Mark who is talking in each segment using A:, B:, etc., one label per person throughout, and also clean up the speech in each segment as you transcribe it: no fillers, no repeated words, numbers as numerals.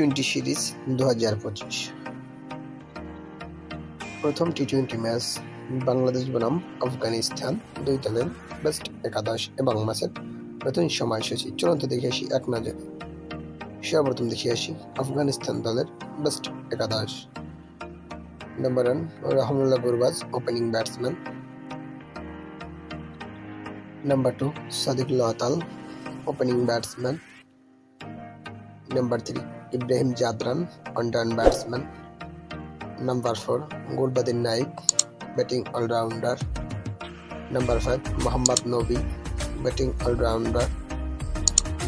A: টি-20 series 2025 প্রথম টি-20 match Bangladesh বনাম আফগানিস্তান, দুই দলের বেস্ট একাদশ এবং ম্যাচের নতুন সময়সূচি। চূড়ান্ত দেখে আসি এক নজরে। সর্বপ্রথম দেখে আসি আফগানিস্তান দলের বেস্ট একাদশ। Number 1 Rahmanullah Gurbaz, opening batsman. Number 2 Sediqullah Atal, opening batsman. Number 3 Ibrahim Jadran, on-run batsman. Number 4 Gulbuddin Naik, batting all-rounder. Number 5 Mohammad Nobi, batting all-rounder.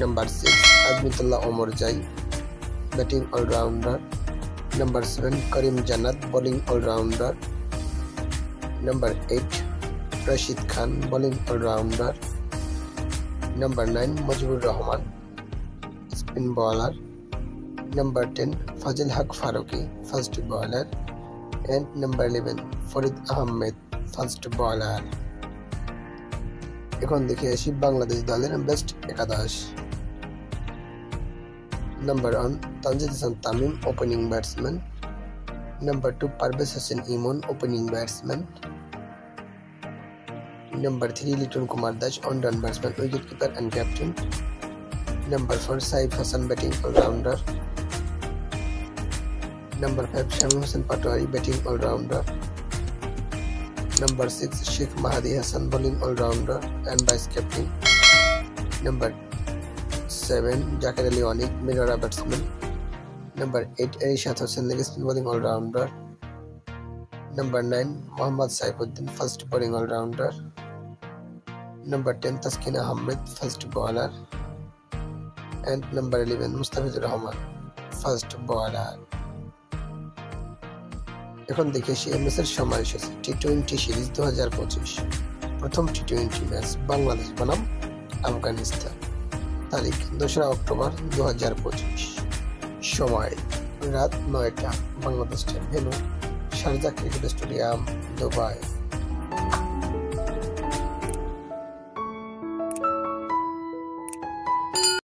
A: Number 6 Azmitullah Omorzai, batting all-rounder. Number 7 Karim Jannat, bowling all-rounder. Number 8 Rashid Khan, bowling all-rounder. Number 9 Mujibur Rahman, spin bowler. Number 10 Fazil Haq Faruqi, first bowler. And number 11 Farid Ahmed, first bowler. এখন দেখে আসি বাংলাদেশ দলের best একাদশ। Number 1 Tanzid Hasan Tamim, opening batsman. Number 2 Parvez Hossain Emon, opening batsman. Number 3 Litton Kumar Das, on-run batsman, wicket keeper and captain. Number 4 Saif Hassan, batting all-rounder. Number 5 Shamim Hossain Patwari, batting all-rounder. Number 6 Sheikh Mahdi Hassan, bowling all-rounder and vice captain. Number 7 Zakir Ali Onik, middle batsman. Number 8 Ershad Hossain, leg spin bowling all-rounder. Number 9 Mohammad Saifuddin, first bowling all-rounder. Number 10 Taskeen Ahmed, first bowler. And number 11 Mustafizur Rahman, first bowler. এখন দেখে আসি ম্যাচের সময়সূচি। টি-20 series 2025 প্রথম টি-20 match Bangladesh বনাম আফগানিস্তান, তারিখ 2 October 2025, সময় রাত 9টা Bangladesh time, venue Sharjah cricket stadium, Dubai.